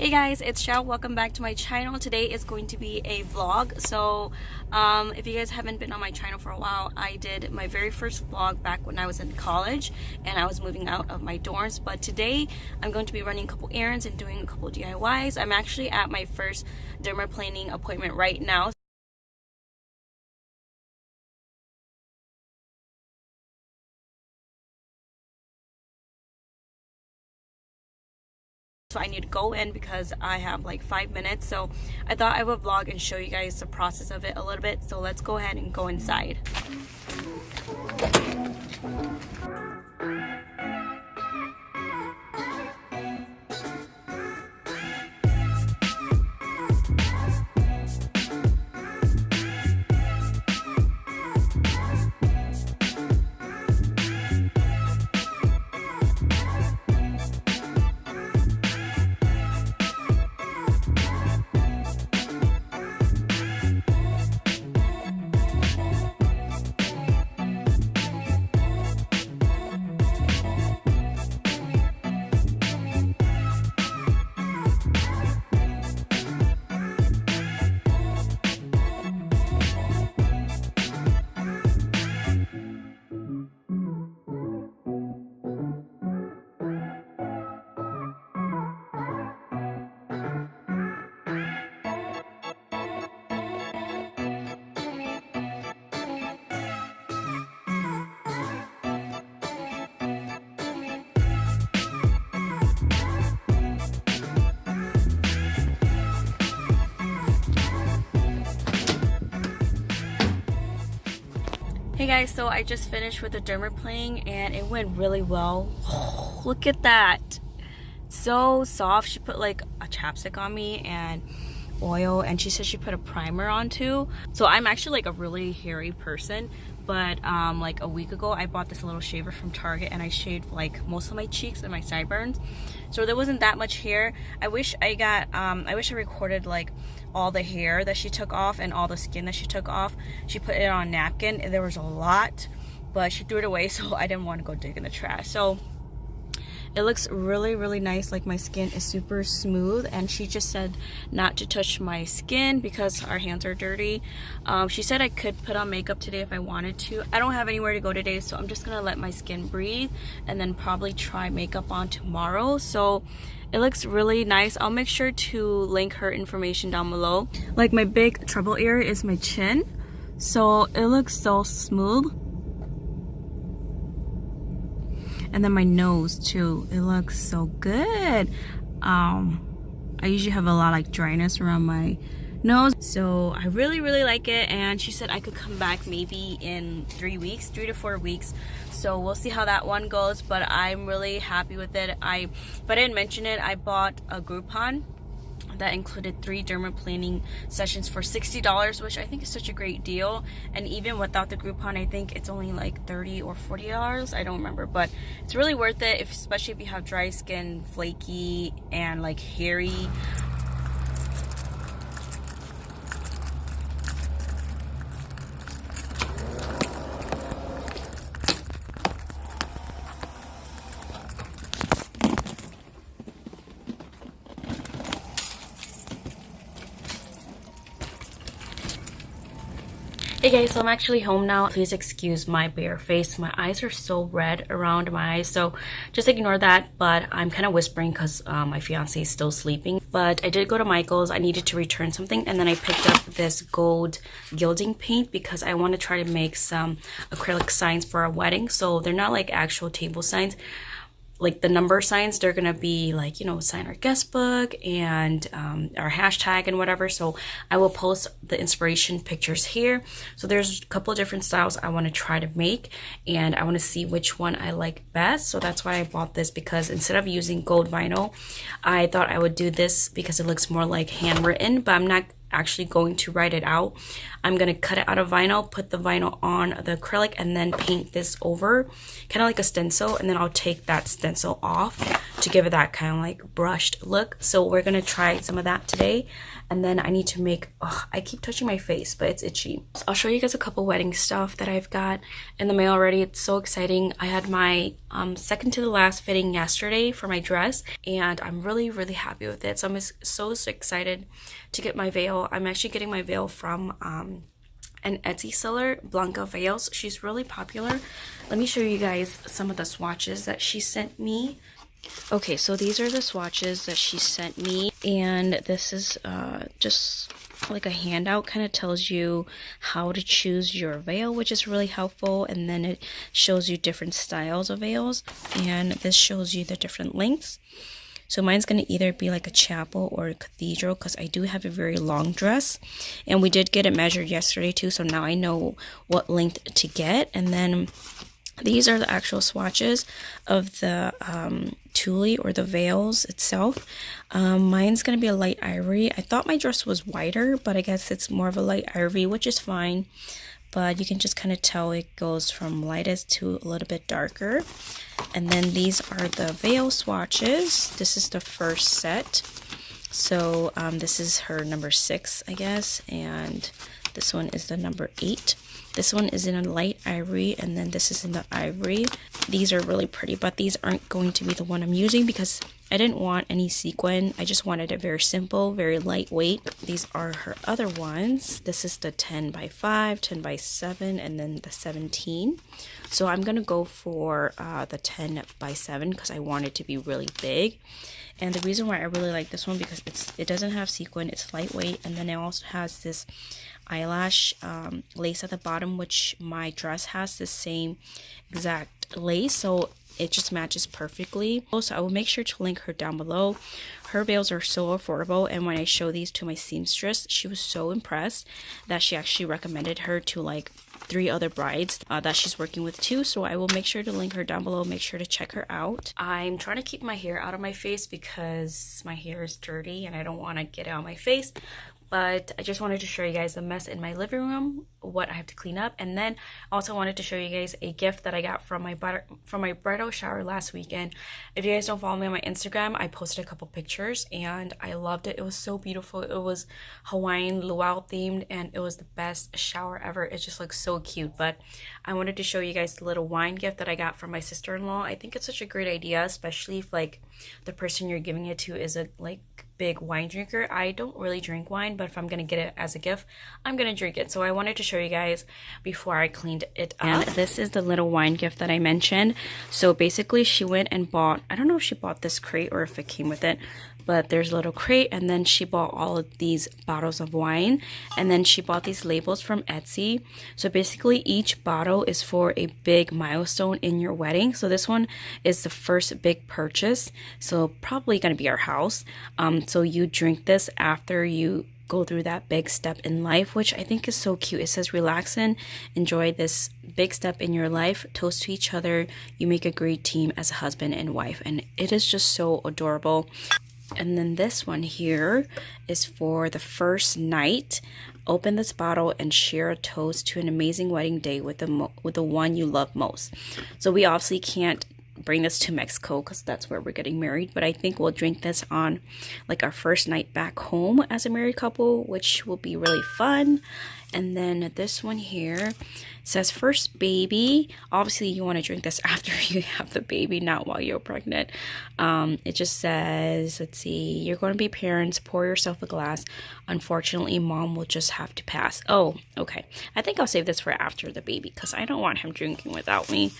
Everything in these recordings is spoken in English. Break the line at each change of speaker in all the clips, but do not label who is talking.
Hey guys, it's Shao. Welcome back to my channel. Today is going to be a vlog. So if you guys haven't been on my channel for a while, I did my very first vlog back when I was in college and I was moving out of my dorms. But today I'm going to be running a couple errands and doing a couple DIYs. I'm actually at my first dermaplaning appointment right now. So I need to go in because I have like 5 minutes. So I thought I would vlog and show you guys the process of it a little bit. So let's go ahead and go inside. Hey guys, so I just finished with the dermaplaning and it went really well. Oh, look at that. So soft. She put like a chapstick on me and oil, and she said she put a primer on too. So I'm actually like a really hairy person, but like a week ago I bought this little shaver from Target and I shaved like most of my cheeks and my sideburns, so there wasn't that much hair. I wish I recorded like all the hair that she took off and all the skin that she took off. She put it on a napkin and there was a lot, but she threw it away, so I didn't want to go dig in the trash. So it looks really nice. Like my skin is super smooth, and she just said not to touch my skin because our hands are dirty. She said I could put on makeup today if I wanted to. I don't have anywhere to go today, so I'm just gonna let my skin breathe and then probably try makeup on tomorrow. So it looks really nice. I'll make sure to link her information down below. Like my big trouble area is my chin, so it looks so smooth. And then my nose too, it looks so good. I usually have a lot like dryness around my nose, so I really like it. And she said I could come back maybe in 3 to 4 weeks, so we'll see how that one goes. But I'm really happy with it. If I didn't mention it, I bought a Groupon that included 3 dermaplaning sessions for $60, which I think is such a great deal. And even without the Groupon, I think it's only like $30 or $40. I don't remember, but it's really worth it, especially if you have dry skin, flaky, and like hairy. Hey guys, so I'm actually home now. Please excuse my bare face. My eyes are so red around my eyes, so just ignore that. But I'm kind of whispering because my fiance is still sleeping. But I did go to Michael's. I needed to return something, and then I picked up this gold gilding paint because I want to try to make some acrylic signs for our wedding. So they're not like actual table signs, like the number signs. They're gonna be like, you know, sign our guest book and our hashtag and whatever. So I will post the inspiration pictures here. So there's a couple of different styles I want to try to make, and I want to see which one I like best. So that's why I bought this, because instead of using gold vinyl, I thought I would do this because it looks more like handwritten, but I'm not actually going to write it out, I'm going to cut it out of vinyl, put the vinyl on the acrylic, and then paint this over, kind of like a stencil, and then I'll take that stencil off to give it that kind of like brushed look. So we're going to try some of that today. And then I need to make, oh, I keep touching my face, but it's itchy. So I'll show you guys a couple wedding stuff that I've got in the mail already. It's so exciting. I had my second to the last fitting yesterday for my dress, and I'm really, really happy with it. So I'm so excited to get my veil. I'm actually getting my veil from an Etsy seller, Blanca Veils. She's really popular. Let me show you guys some of the swatches that she sent me. Okay, so these are the swatches that she sent me, and this is just like a handout, kind of tells you how to choose your veil, which is really helpful, and then it shows you different styles of veils, and this shows you the different lengths. So mine's going to either be like a chapel or a cathedral, because I do have a very long dress, and we did get it measured yesterday too, so now I know what length to get. And then these are the actual swatches of the tulle or the veils itself. Mine's going to be a light ivory. I thought my dress was whiter, but I guess it's more of a light ivory, which is fine. But you can just kind of tell it goes from lightest to a little bit darker. And then these are the veil swatches. This is the first set. So this is her number 6, I guess. And this one is the number 8. This one is in a light ivory, and then this is in the ivory. These are really pretty, but these aren't going to be the one I'm using because I didn't want any sequin. I just wanted it very simple, very lightweight. These are her other ones. This is the 10 by 5, 10 by 7, and then the 17. So I'm going to go for the 10 by 7 because I want it to be really big. And the reason why I really like this one because it doesn't have sequin, it's lightweight, and then it also has this eyelash lace at the bottom, which my dress has the same exact lace, so it just matches perfectly. Also, I will make sure to link her down below. Her veils are so affordable, and when I show these to my seamstress, she was so impressed that she actually recommended her to like 3 other brides that she's working with too. So I will make sure to link her down below. Make sure to check her out. I'm trying to keep my hair out of my face because my hair is dirty and I don't want to get it on my face. But I just wanted to show you guys the mess in my living room, what I have to clean up, and then also wanted to show you guys a gift that I got from my bridal shower last weekend. If you guys don't follow me on my Instagram, I posted a couple pictures and I loved it. It was so beautiful. It was Hawaiian luau themed and it was the best shower ever. It just looks so cute. But I wanted to show you guys the little wine gift that I got from my sister-in-law. I think it's such a great idea, especially if like the person you're giving it to is a big wine drinker. I don't really drink wine, but if I'm gonna get it as a gift, I'm gonna drink it. So I wanted to show you guys before I cleaned it up. And this is the little wine gift that I mentioned. So basically she went and bought, I don't know if she bought this crate or if it came with it, but there's a little crate, and then she bought all of these bottles of wine, and then she bought these labels from Etsy. So basically each bottle is for a big milestone in your wedding. So this one is the first big purchase, so probably gonna be our house. So you drink this after you go through that big step in life, which I think is so cute. It says relax and enjoy this big step in your life, toast to each other, you make a great team as a husband and wife, and it is just so adorable. And then this one here is for the first night. Open this bottle and share a toast to an amazing wedding day with the one you love most. So we obviously can't bring this to Mexico because that's where we're getting married, but I think we'll drink this on like our first night back home as a married couple, which will be really fun. And then this one here says first baby. Obviously you want to drink this after you have the baby, not while you're pregnant. It just says, let's see, you're going to be parents, pour yourself a glass. Unfortunately, mom will just have to pass. Oh, okay. I think I'll save this for after the baby because I don't want him drinking without me.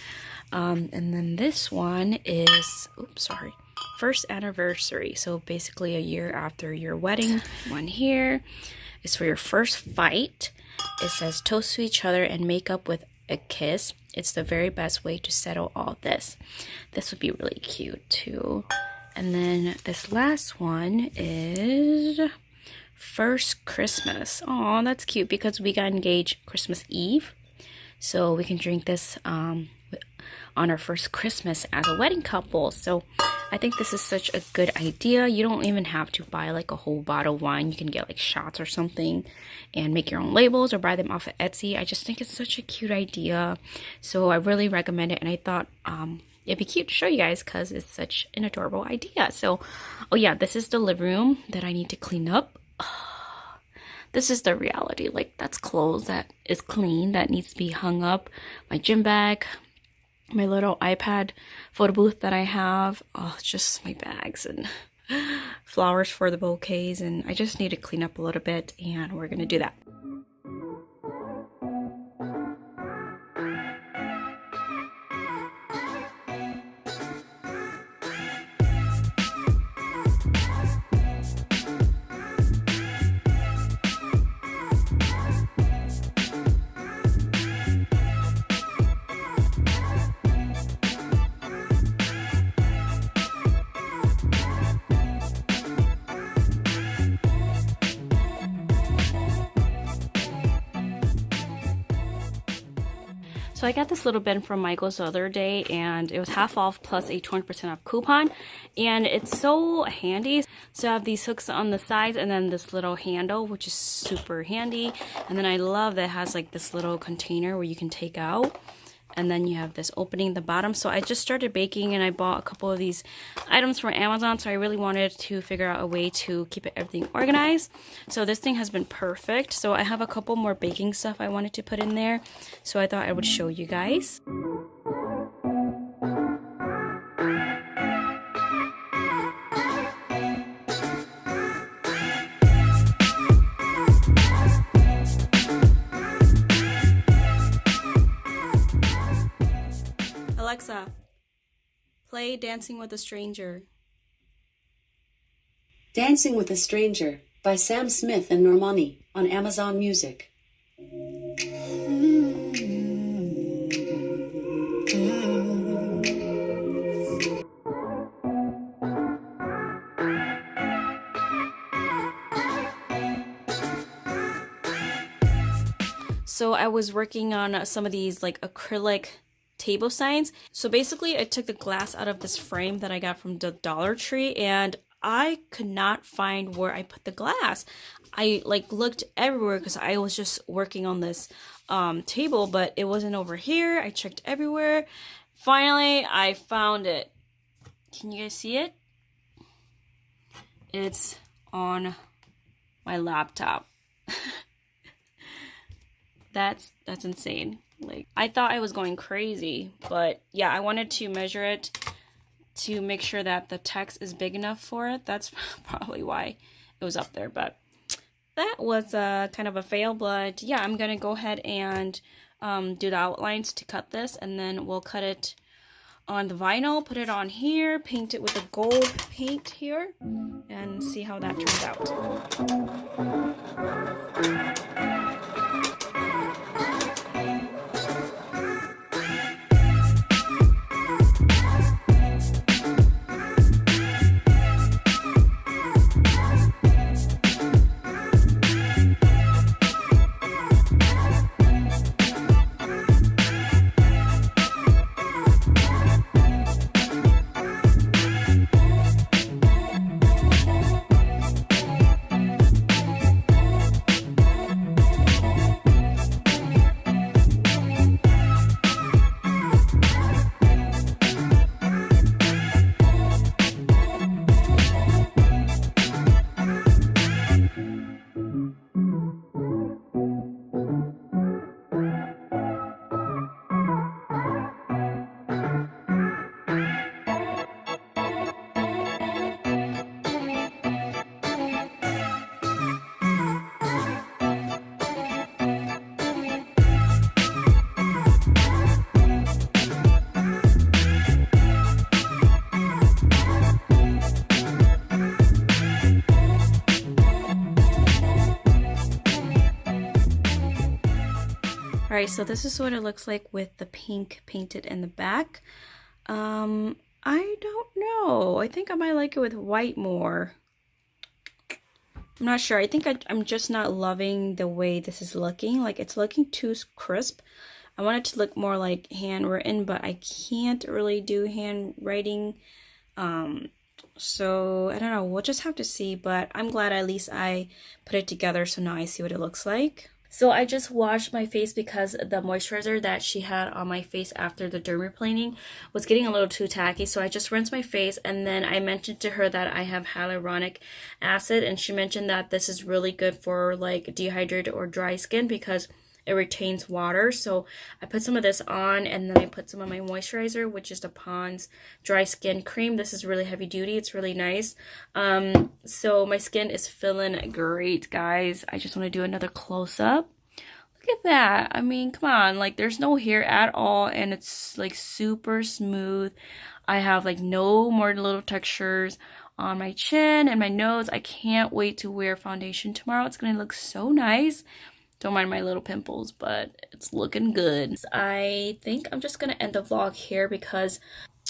And then this one is, oops, sorry, first anniversary. So basically a year after your wedding. One here is for your first fight. It says toast to each other and make up with a kiss. It's the very best way to settle all this. This would be really cute too. And then this last one is first Christmas. Oh, that's cute because we got engaged Christmas Eve. So we can drink this on our first Christmas as a wedding couple. So I think this is such a good idea. You don't even have to buy like a whole bottle of wine. You can get like shots or something and make your own labels or buy them off of Etsy. I just think it's such a cute idea. So I really recommend it, and I thought it'd be cute to show you guys because it's such an adorable idea. So, oh yeah, this is the living room that I need to clean up. This is the reality. Like, that's clothes that is clean, that needs to be hung up. My gym bag, my little iPad photo booth that I have. Oh, it's just my bags and flowers for the bouquets. And I just need to clean up a little bit, and we're gonna do that. So I got this little bin from Michael's the other day, and it was half off plus a 20% off coupon, and it's so handy. So I have these hooks on the sides and then this little handle, which is super handy. And then I love that it has like this little container where you can take out, and then you have this opening at the bottom. So I just started baking, and I bought a couple of these items from Amazon, so I really wanted to figure out a way to keep everything organized. So this thing has been perfect. So I have a couple more baking stuff I wanted to put in there, so I thought I would show you guys. Alexa, play Dancing with a Stranger.
Dancing with a Stranger by Sam Smith and Normani on Amazon Music.
So I was working on some of these like acrylic table signs. So basically I took the glass out of this frame that I got from the Dollar Tree, and I could not find where I put the glass. I like looked everywhere because I was just working on this table, but it wasn't over here. I checked everywhere. Finally, I found it. Can you guys see it? It's on my laptop. That's insane. Like, I thought I was going crazy, but yeah, I wanted to measure it to make sure that the text is big enough for it. That's probably why it was up there, but that was kind of a fail. But yeah, I'm gonna go ahead and do the outlines to cut this, and then we'll cut it on the vinyl, put it on here, paint it with a gold paint here, and see how that turns out. Alright, so this is what it looks like with the pink painted in the back. I don't know. I think I might like it with white more. I'm not sure. I think I'm just not loving the way this is looking. Like, it's looking too crisp. I want it to look more like handwritten, but I can't really do handwriting So I don't know, we'll just have to see, but I'm glad at least I put it together, so now I see what it looks like. So I just washed my face because the moisturizer that she had on my face after the dermaplaning was getting a little too tacky. So I just rinsed my face, and then I mentioned to her that I have hyaluronic acid, and she mentioned that this is really good for like dehydrated or dry skin because it retains water. So I put some of this on, and then I put some of my moisturizer, which is the Pond's dry skin cream. This is really heavy duty. It's really nice. So my skin is feeling great, guys. I just want to do another close up. Look at that. I mean, come on, like there's no hair at all, and it's like super smooth. I have like no more little textures on my chin and my nose. I can't wait to wear foundation tomorrow. It's gonna look so nice. Don't mind my little pimples, but it's looking good. I think I'm just gonna end the vlog here because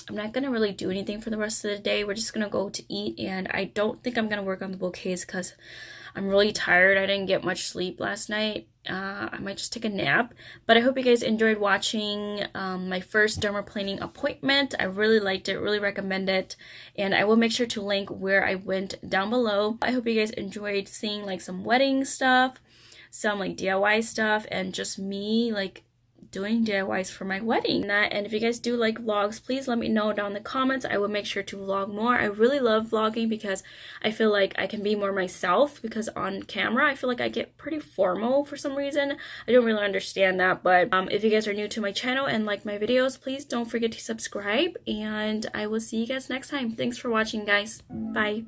I'm not gonna really do anything for the rest of the day. We're just gonna go to eat, and I don't think I'm gonna work on the bouquets because I'm really tired. I didn't get much sleep last night. I might just take a nap. But I hope you guys enjoyed watching my first dermaplaning appointment. I really liked it, really recommend it. And I will make sure to link where I went down below. I hope you guys enjoyed seeing like some wedding stuff, some like DIY stuff, and just me like doing DIYs for my wedding. And if you guys do like vlogs, please let me know down in the comments. I will make sure to vlog more. I really love vlogging because I feel like I can be more myself, because on camera I feel like I get pretty formal for some reason. I don't really understand that, but if you guys are new to my channel and like my videos, please don't forget to subscribe, and I will see you guys next time. Thanks for watching, guys. Bye.